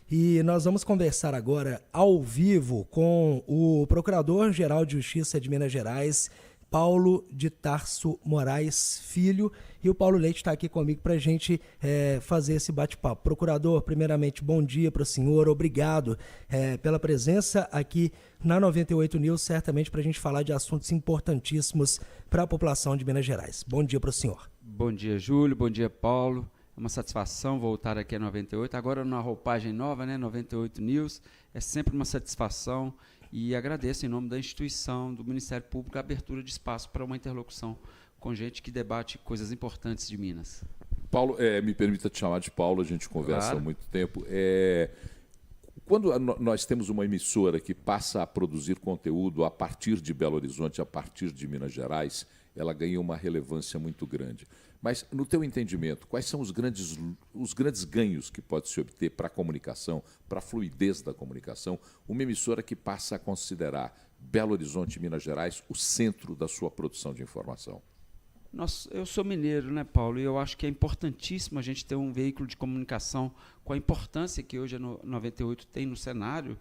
E nós vamos conversar agora ao vivo com o Procurador-Geral de Justiça de Minas Gerais, Paulo de Tarso Moraes Filho. E o Paulo Leite está aqui comigo para a gente fazer esse bate-papo. Procurador, primeiramente, bom dia para o senhor. Obrigado pela presença aqui na 98 News, certamente para a gente falar de assuntos importantíssimos para a população de Minas Gerais. Bom dia para o senhor. Bom dia, Júlio. Bom dia, Paulo. É uma satisfação voltar aqui a 98, agora numa roupagem nova, né, 98 News, é sempre uma satisfação e agradeço em nome da instituição, do Ministério Público, a abertura de espaço para uma interlocução com gente que debate coisas importantes de Minas. Paulo, me permita te chamar de Paulo, a gente conversa há muito tempo. Quando nós temos uma emissora que passa a produzir conteúdo a partir de Belo Horizonte, a partir de Minas Gerais, ela ganha uma relevância muito grande. Mas, no teu entendimento, quais são os grandes ganhos que pode se obter para a comunicação, para a fluidez da comunicação, uma emissora que passa a considerar Belo Horizonte e Minas Gerais o centro da sua produção de informação? Eu sou mineiro, né, Paulo? E eu acho que é importantíssimo a gente ter um veículo de comunicação com a importância que hoje a 98 tem no cenário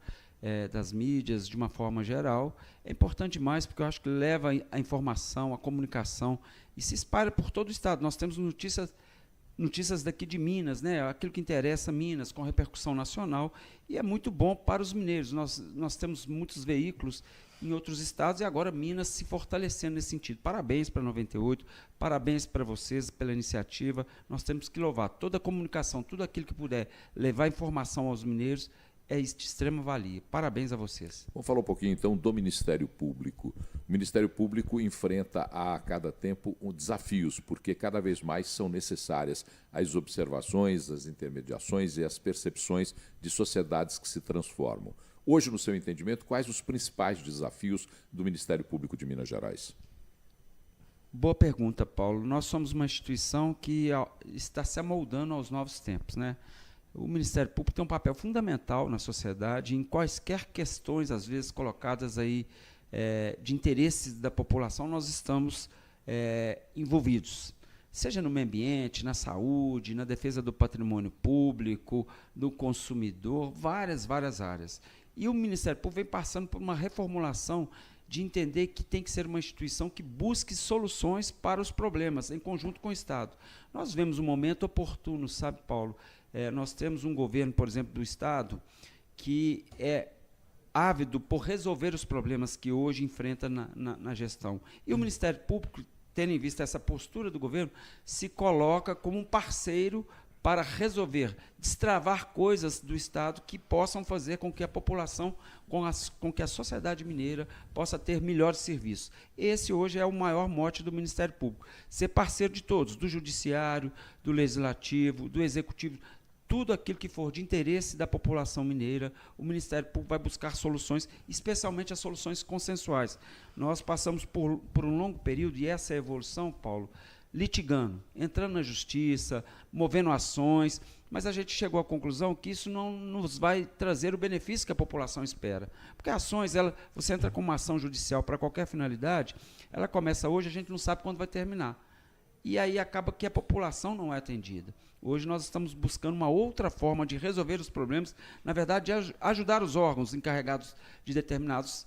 das mídias, de uma forma geral. É importante demais, porque eu acho que leva a informação, a comunicação, e se espalha por todo o estado. Nós temos notícias daqui de Minas, né? Aquilo que interessa Minas, com repercussão nacional, e é muito bom para os mineiros. Nós temos muitos veículos em outros estados e agora Minas se fortalecendo nesse sentido. Parabéns para a 98, parabéns para vocês pela iniciativa. Nós temos que louvar toda a comunicação, tudo aquilo que puder levar informação aos mineiros, é de extrema valia. Parabéns a vocês. Vamos falar um pouquinho, então, do Ministério Público. O Ministério Público enfrenta a cada tempo desafios, porque cada vez mais são necessárias as observações, as intermediações e as percepções de sociedades que se transformam. Hoje, no seu entendimento, quais os principais desafios do Ministério Público de Minas Gerais? Boa pergunta, Paulo. Nós somos uma instituição que está se amoldando aos novos tempos, né? O Ministério Público tem um papel fundamental na sociedade, em quaisquer questões, às vezes, colocadas aí de interesses da população, nós estamos envolvidos. Seja no meio ambiente, na saúde, na defesa do patrimônio público, do consumidor, várias áreas. E o Ministério Público vem passando por uma reformulação de entender que tem que ser uma instituição que busque soluções para os problemas, em conjunto com o Estado. Nós vemos um momento oportuno, sabe, Paulo? Nós temos um governo, por exemplo, do Estado, que é ávido por resolver os problemas que hoje enfrenta na gestão. E o Ministério Público, tendo em vista essa postura do governo, se coloca como um parceiro para resolver, destravar coisas do Estado que possam fazer com que a população, com que a sociedade mineira possa ter melhores serviços. Esse hoje é o maior mote do Ministério Público, ser parceiro de todos, do Judiciário, do Legislativo, do Executivo, tudo aquilo que for de interesse da população mineira, o Ministério Público vai buscar soluções, especialmente as soluções consensuais. Nós passamos por um longo período, e essa é a evolução, Paulo, litigando, entrando na justiça, movendo ações, mas a gente chegou à conclusão que isso não nos vai trazer o benefício que a população espera. Porque ações, você entra com uma ação judicial para qualquer finalidade, ela começa hoje, a gente não sabe quando vai terminar. E aí acaba que a população não é atendida. Hoje nós estamos buscando uma outra forma de resolver os problemas, na verdade, ajudar os órgãos encarregados de determinados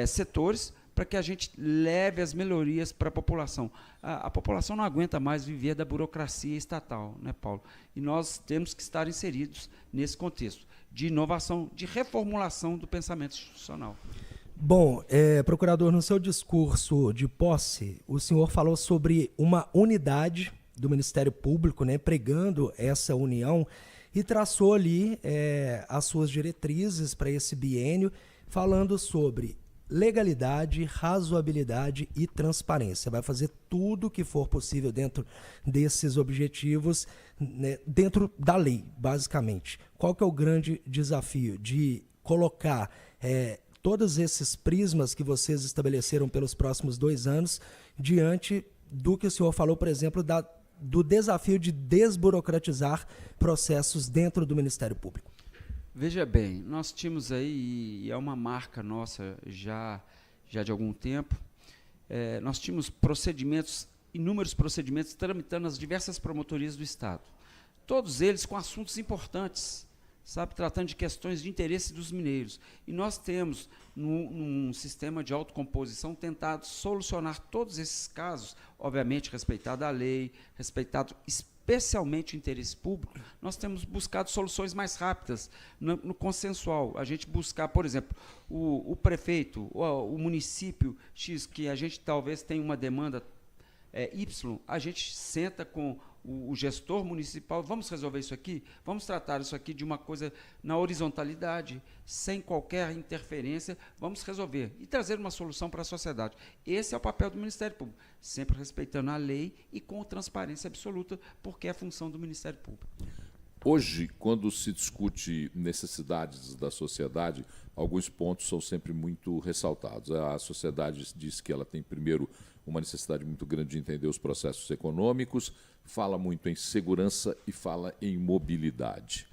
setores, para que a gente leve as melhorias para a população. A população não aguenta mais viver da burocracia estatal, né, Paulo? E nós temos que estar inseridos nesse contexto de inovação, de reformulação do pensamento institucional. Bom, procurador, no seu discurso de posse, o senhor falou sobre uma unidade do Ministério Público, né, pregando essa união, e traçou ali as suas diretrizes para esse biênio, falando sobre legalidade, razoabilidade e transparência. Vai fazer tudo o que for possível dentro desses objetivos, né, dentro da lei, basicamente. Qual que é o grande desafio? De colocar todos esses prismas que vocês estabeleceram pelos próximos 2 anos diante do que o senhor falou, por exemplo, do desafio de desburocratizar processos dentro do Ministério Público. Veja bem, nós tínhamos aí, e é uma marca nossa já de algum tempo, nós tínhamos inúmeros procedimentos tramitando nas diversas promotorias do Estado. Todos eles com assuntos importantes, sabe, tratando de questões de interesse dos mineiros. E nós temos, num sistema de autocomposição, tentado solucionar todos esses casos, obviamente respeitado a lei, respeitado especialmente o interesse público. Nós temos buscado soluções mais rápidas, no consensual. A gente buscar, por exemplo, o prefeito, o município X, que a gente talvez tenha uma demanda Y, a gente senta com o gestor municipal, vamos resolver isso aqui, vamos tratar isso aqui de uma coisa na horizontalidade, sem qualquer interferência, vamos resolver e trazer uma solução para a sociedade. Esse é o papel do Ministério Público, sempre respeitando a lei e com transparência absoluta, porque é a função do Ministério Público. Hoje, quando se discute necessidades da sociedade, alguns pontos são sempre muito ressaltados. A sociedade diz que ela tem, primeiro, uma necessidade muito grande de entender os processos econômicos, fala muito em segurança e fala em mobilidade.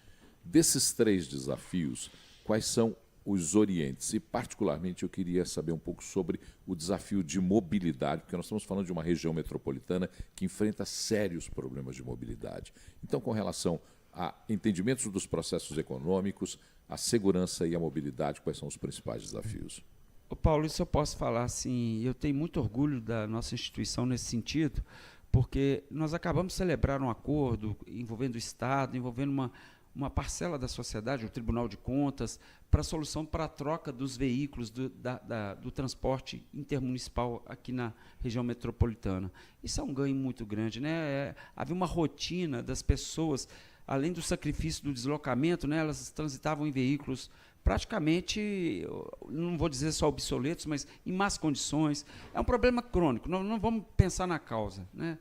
Desses 3 desafios, quais são os orientes? E, particularmente, eu queria saber um pouco sobre o desafio de mobilidade, porque nós estamos falando de uma região metropolitana que enfrenta sérios problemas de mobilidade. Então, com relação a entendimentos dos processos econômicos, a segurança e a mobilidade, quais são os principais desafios? Ô Paulo, isso eu posso falar assim, eu tenho muito orgulho da nossa instituição nesse sentido, porque nós acabamos de celebrar um acordo envolvendo o Estado, envolvendo uma parcela da sociedade, o Tribunal de Contas, para a solução para a troca dos veículos do transporte intermunicipal aqui na região metropolitana. Isso é um ganho muito grande, né? Havia uma rotina das pessoas, além do sacrifício do deslocamento, né, elas transitavam em veículos praticamente, não vou dizer só obsoletos, mas em más condições. É um problema crônico, não vamos pensar na causa, né?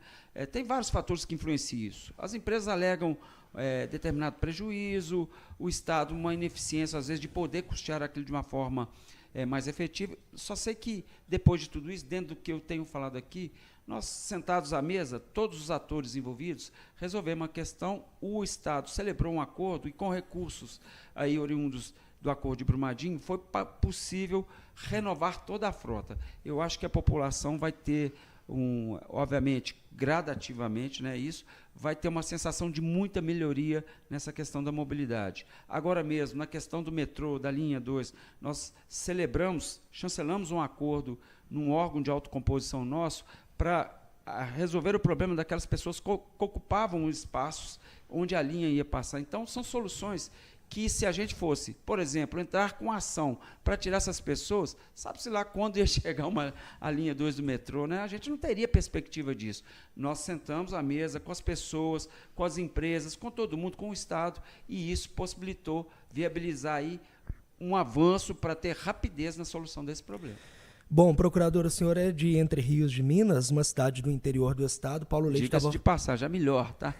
Tem vários fatores que influenciam isso. As empresas alegam determinado prejuízo, o Estado uma ineficiência, às vezes, de poder custear aquilo de uma forma mais efetiva. Só sei que, depois de tudo isso, dentro do que eu tenho falado aqui, nós, sentados à mesa, todos os atores envolvidos, resolvemos uma questão, o Estado celebrou um acordo e, com recursos aí oriundos do Acordo de Brumadinho, foi possível renovar toda a frota. Eu acho que a população vai ter, obviamente, gradativamente, né, isso, vai ter uma sensação de muita melhoria nessa questão da mobilidade. Agora mesmo, na questão do metrô, da linha 2, nós chancelamos um acordo num órgão de autocomposição nosso para resolver o problema daquelas pessoas que ocupavam os espaços onde a linha ia passar. Então, são soluções que, se a gente fosse, por exemplo, entrar com ação para tirar essas pessoas, sabe-se lá quando ia chegar a linha 2 do metrô, né? A gente não teria perspectiva disso. Nós sentamos à mesa com as pessoas, com as empresas, com todo mundo, com o Estado, e isso possibilitou viabilizar aí um avanço para ter rapidez na solução desse problema. Bom, procurador, o senhor é de Entre Rios de Minas, uma cidade do interior do estado. Paulo Leite estava... de passagem, já melhor, tá?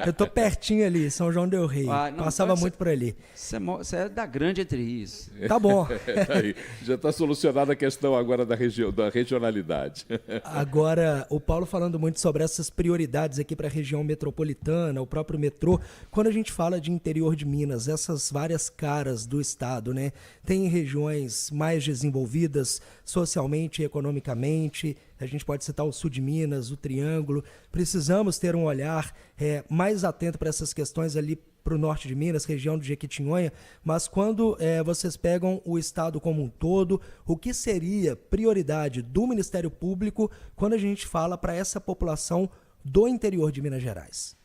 Eu estou pertinho ali, São João del Rei. Passava muito por ali. Você é da Grande Entre Rios. Tá bom. Tá aí. Já está solucionada a questão agora da regionalidade. Agora, o Paulo falando muito sobre essas prioridades aqui para a região metropolitana, o próprio metrô. Quando a gente fala de interior de Minas, essas várias caras do estado, né? Tem regiões mais desenvolvidas socialmente e economicamente, a gente pode citar o sul de Minas, o Triângulo. Precisamos ter um olhar mais atento para essas questões ali para o norte de Minas, região do Jequitinhonha, mas quando vocês pegam o estado como um todo, o que seria prioridade do Ministério Público quando a gente fala para essa população do interior de Minas Gerais?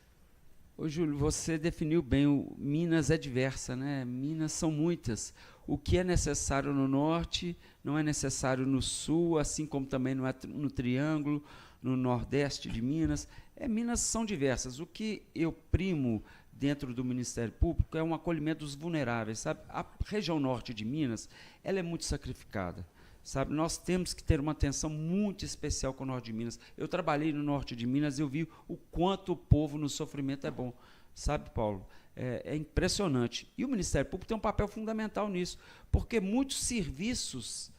Ô, Júlio, você definiu bem, Minas é diversa, né? Minas são muitas. O que é necessário no norte não é necessário no sul, assim como também não é no Triângulo, no nordeste de Minas. Minas são diversas. O que eu primo dentro do Ministério Público é um acolhimento dos vulneráveis, sabe? A região norte de Minas, ela é muito sacrificada, sabe? Nós temos que ter uma atenção muito especial com o norte de Minas. Eu trabalhei no norte de Minas e eu vi o quanto o povo no sofrimento é bom, sabe, Paulo? É impressionante. E o Ministério Público tem um papel fundamental nisso, porque muitos serviços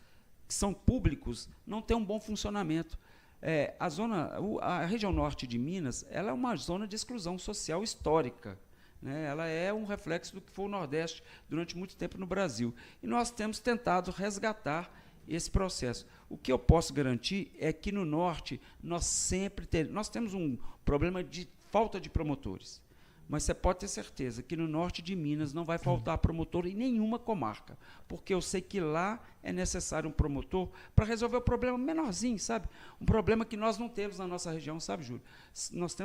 que são públicos não têm um bom funcionamento. A região norte de Minas, ela é uma zona de exclusão social histórica, né? Ela é um reflexo do que foi o Nordeste durante muito tempo no Brasil. E nós temos tentado resgatar esse processo. O que eu posso garantir é que no Norte nós temos um problema de falta de promotores. Mas você pode ter certeza que no norte de Minas não vai faltar promotor em nenhuma comarca, porque eu sei que lá é necessário um promotor para resolver o problema menorzinho, sabe? Um problema que nós não temos na nossa região, sabe, Júlio? Nós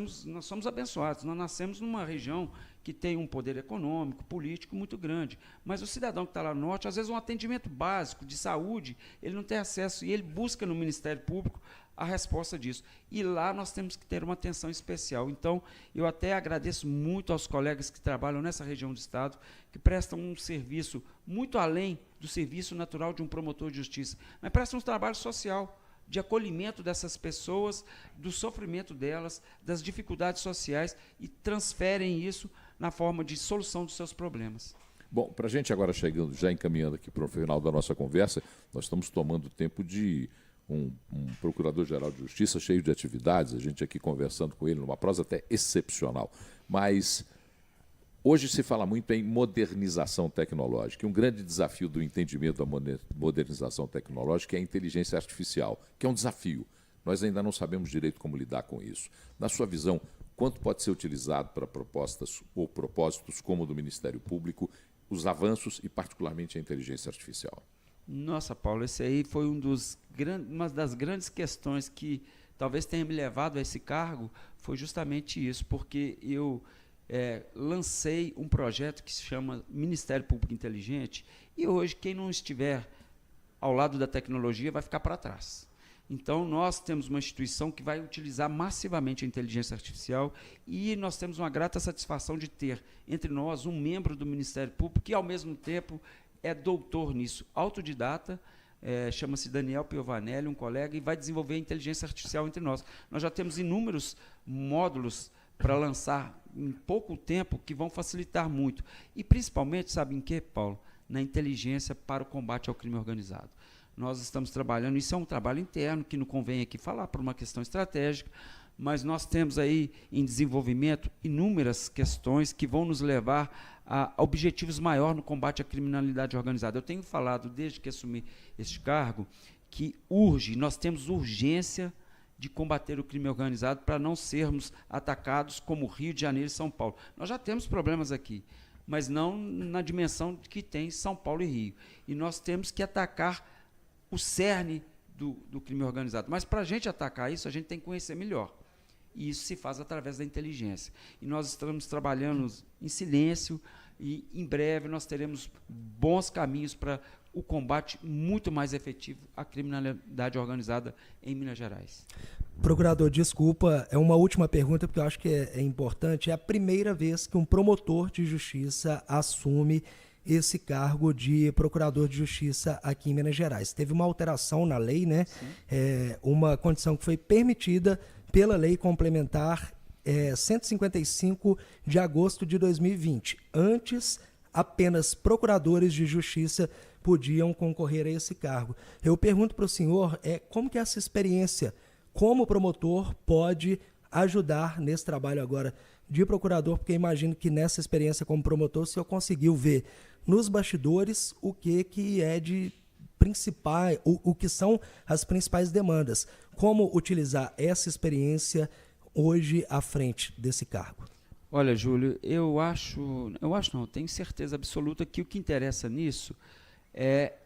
somos abençoados, nós nascemos numa região que tem um poder econômico, político muito grande, mas o cidadão que está lá no norte, às vezes um atendimento básico de saúde, ele não tem acesso e ele busca no Ministério Público a resposta disso. E lá nós temos que ter uma atenção especial. Então, eu até agradeço muito aos colegas que trabalham nessa região do Estado, que prestam um serviço muito além do serviço natural de um promotor de justiça, mas prestam um trabalho social, de acolhimento dessas pessoas, do sofrimento delas, das dificuldades sociais, e transferem isso na forma de solução dos seus problemas. Bom, para a gente agora chegando, já encaminhando aqui para o final da nossa conversa, nós estamos tomando tempo de um procurador-geral de justiça cheio de atividades, a gente aqui conversando com ele numa prosa até excepcional. Mas hoje se fala muito em modernização tecnológica, e um grande desafio do entendimento da modernização tecnológica é a inteligência artificial, que é um desafio. Nós ainda não sabemos direito como lidar com isso. Na sua visão, quanto pode ser utilizado para propostas ou propósitos como o do Ministério Público, os avanços e particularmente a inteligência artificial? Nossa, Paulo, esse aí foi uma das grandes questões que talvez tenha me levado a esse cargo, foi justamente isso, porque eu lancei um projeto que se chama Ministério Público Inteligente, e hoje quem não estiver ao lado da tecnologia vai ficar para trás. Então, nós temos uma instituição que vai utilizar massivamente a inteligência artificial, e nós temos uma grata satisfação de ter entre nós um membro do Ministério Público que, ao mesmo tempo, é doutor nisso, autodidata, chama-se Daniel Piovanelli, um colega, e vai desenvolver a inteligência artificial entre nós. Nós já temos inúmeros módulos para lançar em pouco tempo que vão facilitar muito. E, principalmente, sabe em quê, Paulo? Na inteligência para o combate ao crime organizado. Nós estamos trabalhando, isso é um trabalho interno, que não convém aqui falar por uma questão estratégica, mas nós temos aí em desenvolvimento inúmeras questões que vão nos levar a objetivos maiores no combate à criminalidade organizada. Eu tenho falado, desde que assumi este cargo, que nós temos urgência de combater o crime organizado para não sermos atacados como Rio de Janeiro e São Paulo. Nós já temos problemas aqui, mas não na dimensão que tem São Paulo e Rio. E nós temos que atacar o cerne do crime organizado. Mas, para a gente atacar isso, a gente tem que conhecer melhor. E isso se faz através da inteligência. E nós estamos trabalhando em silêncio, e em breve nós teremos bons caminhos para o combate muito mais efetivo à criminalidade organizada em Minas Gerais. Procurador, desculpa, é uma última pergunta, porque eu acho que é importante. É a primeira vez que um promotor de justiça assume esse cargo de procurador de justiça aqui em Minas Gerais. Teve uma alteração na lei, né? Uma condição que foi permitida pela Lei Complementar 155 de agosto de 2020. Antes, apenas procuradores de justiça podiam concorrer a esse cargo. Eu pergunto para o senhor como que essa experiência como promotor pode ajudar nesse trabalho agora de procurador, porque imagino que nessa experiência como promotor o senhor conseguiu ver nos bastidores o que é de principal, o que são as principais demandas. Como utilizar essa experiência hoje à frente desse cargo? Olha, Júlio, tenho certeza absoluta que o que interessa nisso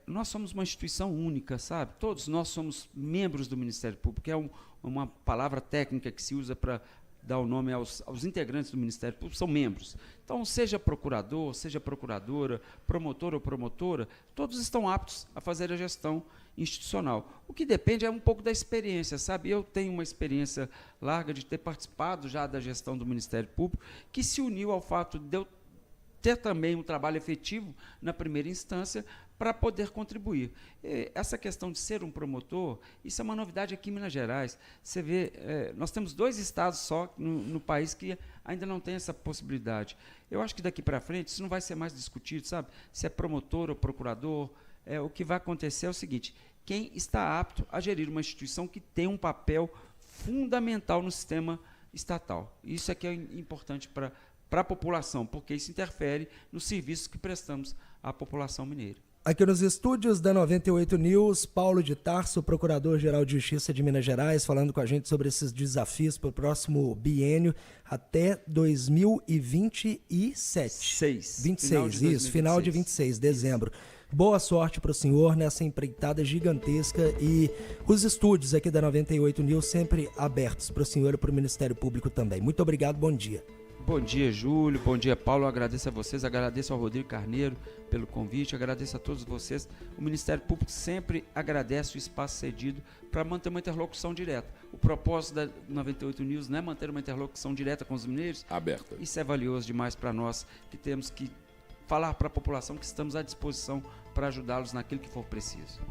nós somos uma instituição única, sabe? Todos nós somos membros do Ministério Público, é uma palavra técnica que se usa para dar o nome aos integrantes do Ministério Público, são membros. Então, seja procurador, seja procuradora, promotor ou promotora, todos estão aptos a fazer a gestão institucional. O que depende é um pouco da experiência, sabe? Eu tenho uma experiência larga de ter participado já da gestão do Ministério Público, que se uniu ao fato de eu ter também um trabalho efetivo na primeira instância para poder contribuir. Essa questão de ser um promotor, isso é uma novidade aqui em Minas Gerais. Você vê, nós temos 2 estados só no país que ainda não tem essa possibilidade. Eu acho que daqui para frente isso não vai ser mais discutido, sabe? Se é promotor ou procurador, o que vai acontecer é o seguinte: quem está apto a gerir uma instituição que tem um papel fundamental no sistema estatal. Isso é que é importante para a população, porque isso interfere nos serviços que prestamos à população mineira. Aqui nos estúdios da 98 News, Paulo de Tarso, Procurador-Geral de Justiça de Minas Gerais, falando com a gente sobre esses desafios para o próximo biênio até 2027. 26, final de 26, dezembro. Boa sorte para o senhor nessa empreitada gigantesca e os estúdios aqui da 98 News sempre abertos para o senhor e para o Ministério Público também. Muito obrigado, bom dia. Bom dia, Júlio. Bom dia, Paulo. Eu agradeço a vocês, agradeço ao Rodrigo Carneiro pelo convite, agradeço a todos vocês. O Ministério Público sempre agradece o espaço cedido para manter uma interlocução direta. O propósito da 98 News não é manter uma interlocução direta com os mineiros. Aberta. Isso é valioso demais para nós, que temos que falar para a população que estamos à disposição para ajudá-los naquilo que for preciso.